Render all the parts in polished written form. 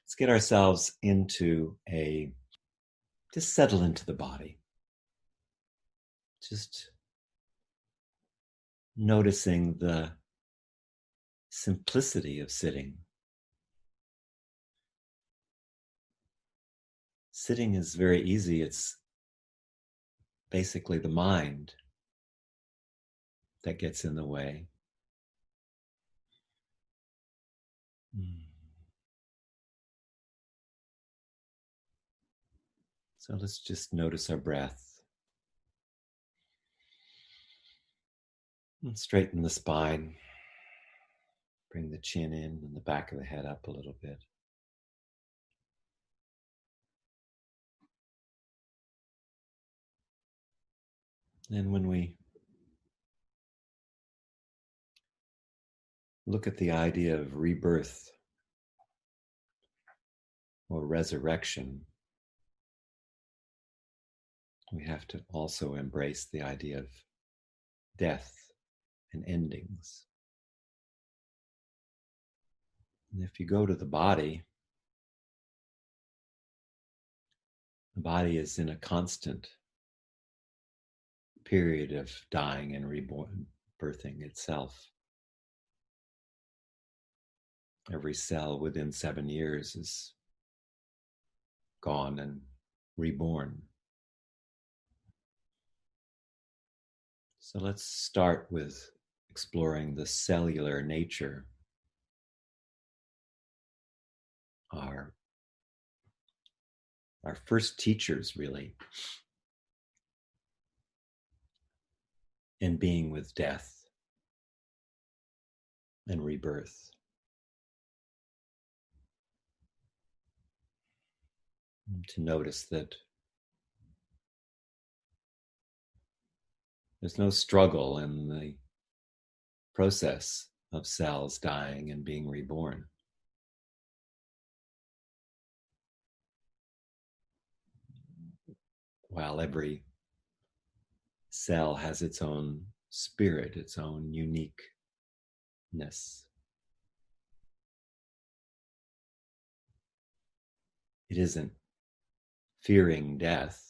Let's get ourselves just settle into the body. Just noticing the simplicity of sitting. Sitting is very easy. It's basically the mind that gets in the way. So let's just notice our breath. And straighten the spine. Bring the chin in and the back of the head up a little bit. And when we look at the idea of rebirth or resurrection, we have to also embrace the idea of death and endings. And if you go to the body is in a constant period of dying and birthing itself. Every cell within 7 years is gone and reborn. So let's start with exploring the cellular nature, our first teachers, really, in being with death and rebirth. And to notice that there's no struggle in the process of cells dying and being reborn. While every cell has its own spirit, its own uniqueness. It isn't fearing death.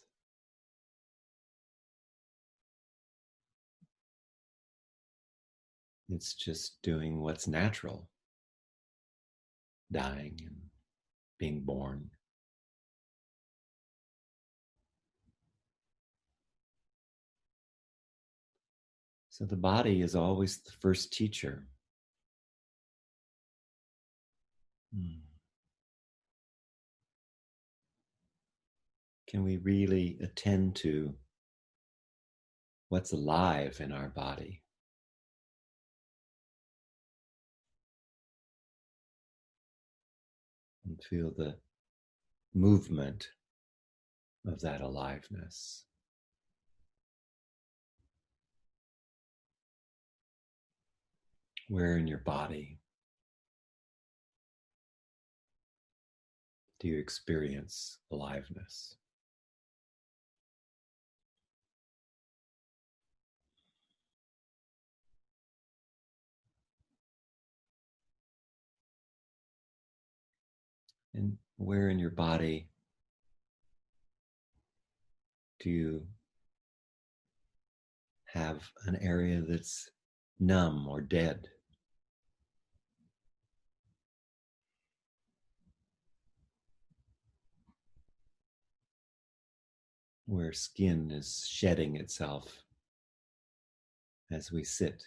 It's just doing what's natural, dying and being born. So the body is always the first teacher. Can we really attend to what's alive in our body? And feel the movement of that aliveness. Where in your body do you experience aliveness? And where in your body do you have an area that's numb or dead? Where skin is shedding itself as we sit.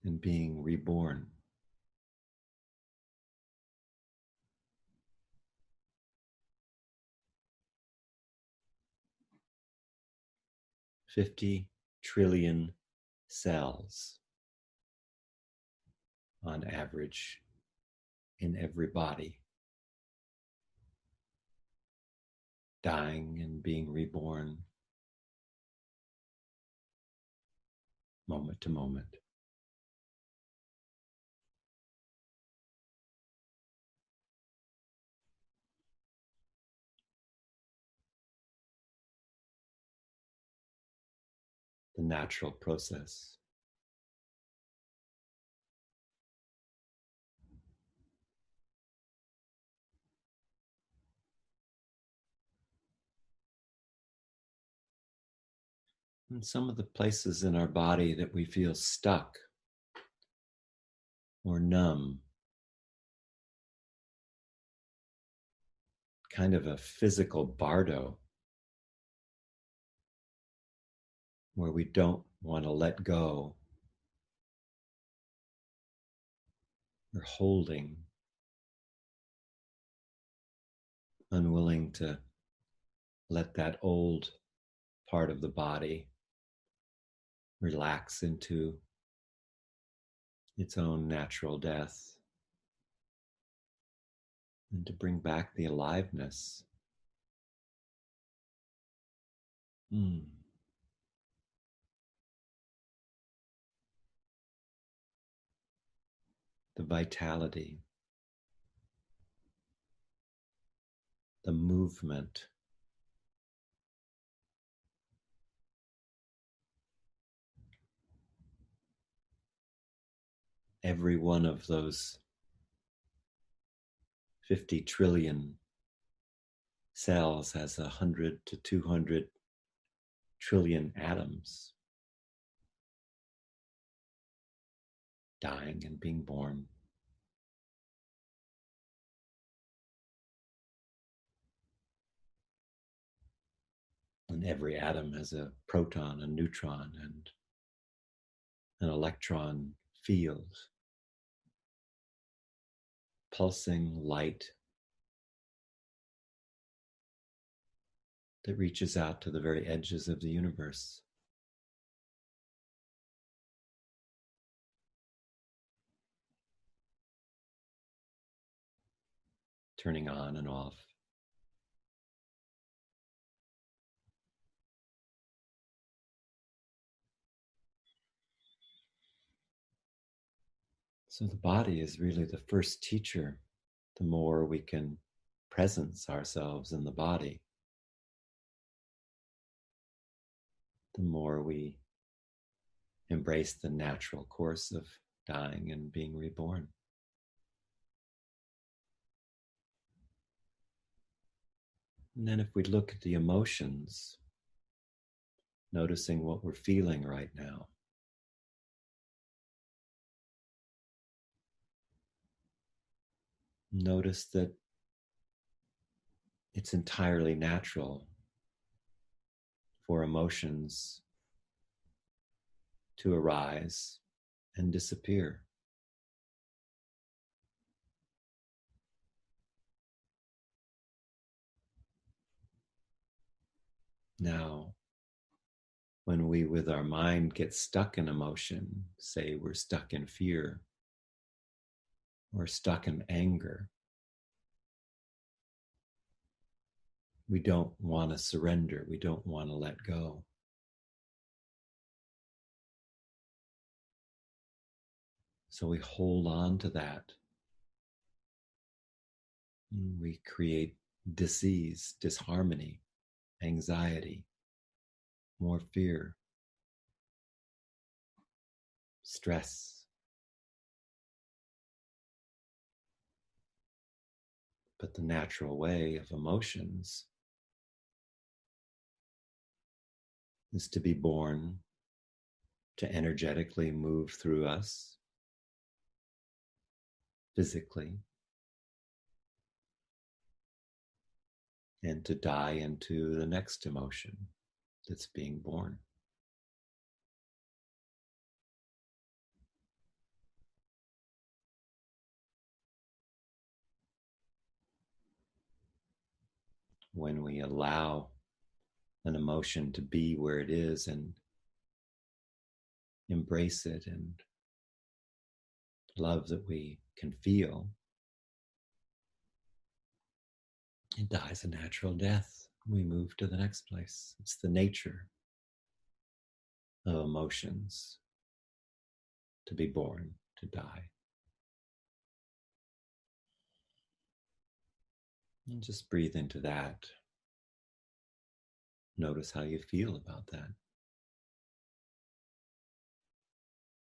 And being reborn. $50 trillion cells on average in every body, dying and being reborn moment to moment. The natural process. And some of the places in our body that we feel stuck or numb, kind of a physical bardo, where we don't want to let go. We're holding, unwilling to let that old part of the body relax into its own natural death, and to bring back the aliveness. The vitality, the movement. Every one of those 50 trillion cells has 100 to 200 trillion atoms, dying and being born. And every atom has a proton, a neutron, and an electron field, pulsing light that reaches out to the very edges of the universe. Turning on and off. So the body is really the first teacher. The more we can presence ourselves in the body, the more we embrace the natural course of dying and being reborn. And then if we look at the emotions, noticing what we're feeling right now, notice that it's entirely natural for emotions to arise and disappear. Now, when we, with our mind, get stuck in emotion, say we're stuck in fear or stuck in anger, we don't want to surrender. We don't want to let go. So we hold on to that. We create disease, disharmony, anxiety, more fear, stress. But the natural way of emotions is to be born, to energetically move through us physically, and to die into the next emotion that's being born. When we allow an emotion to be where it is and embrace it and love that we can feel, it dies a natural death. We move to the next place. It's the nature of emotions to be born, to die. And just breathe into that. Notice how you feel about that.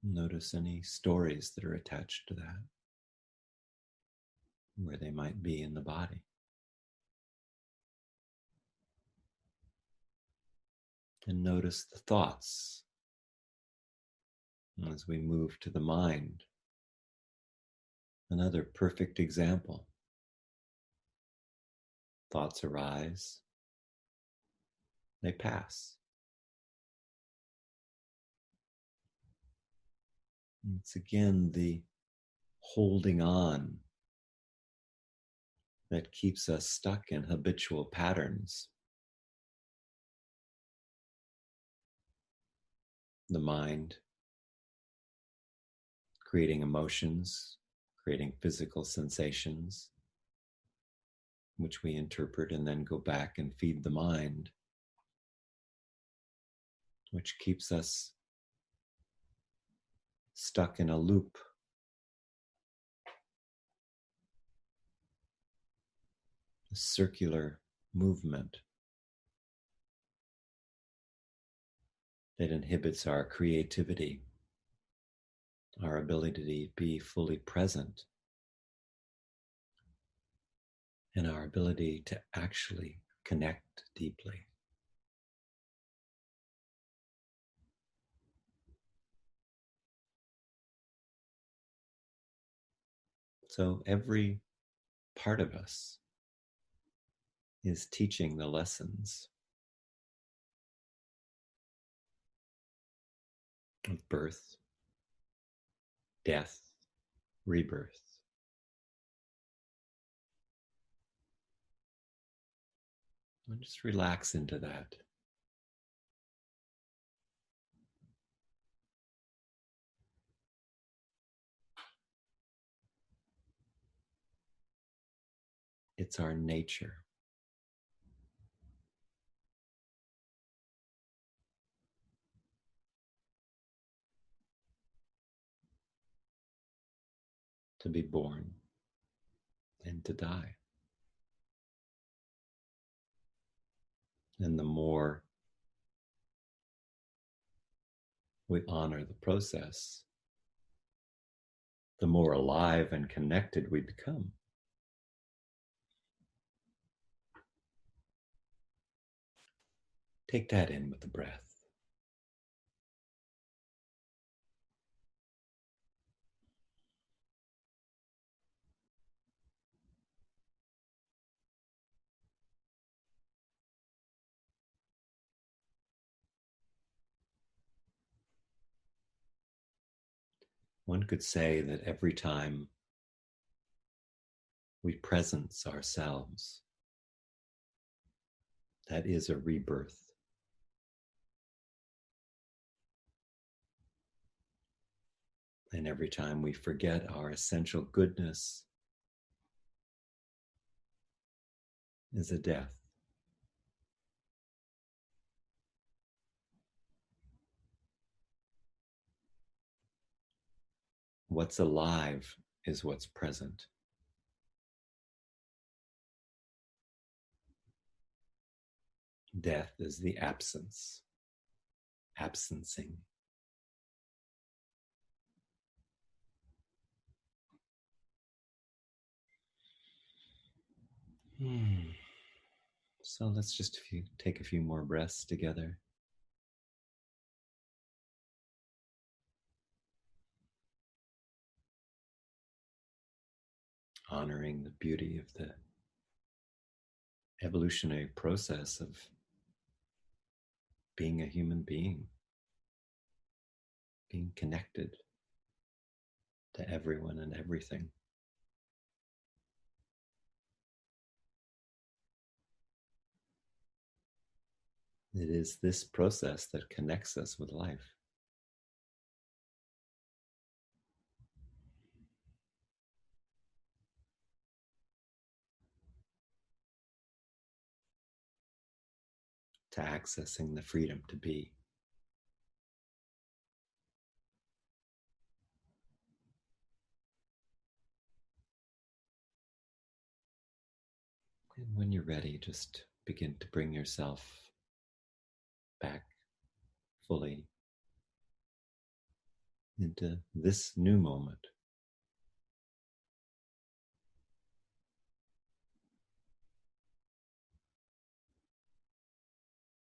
Notice any stories that are attached to that, where they might be in the body. And notice the thoughts as we move to the mind. Another perfect example. Thoughts arise, they pass. It's again the holding on that keeps us stuck in habitual patterns. The mind creating emotions, creating physical sensations, which we interpret and then go back and feed the mind, which keeps us stuck in a loop. A circular movement that inhibits our creativity, our ability to be fully present, and our ability to actually connect deeply. So every part of us is teaching the lessons of birth, death, rebirth. And just relax into that. It's our nature. To be born and to die. And the more we honor the process, the more alive and connected we become. Take that in with the breath. One could say that every time we presence ourselves, that is a rebirth. And every time we forget our essential goodness is a death. What's alive is what's present. Death is the absence, absencing. So let's just take a few more breaths together. Honoring the beauty of the evolutionary process of being a human being, being connected to everyone and everything. It is this process that connects us with life. To accessing the freedom to be. And when you're ready, just begin to bring yourself back fully into this new moment.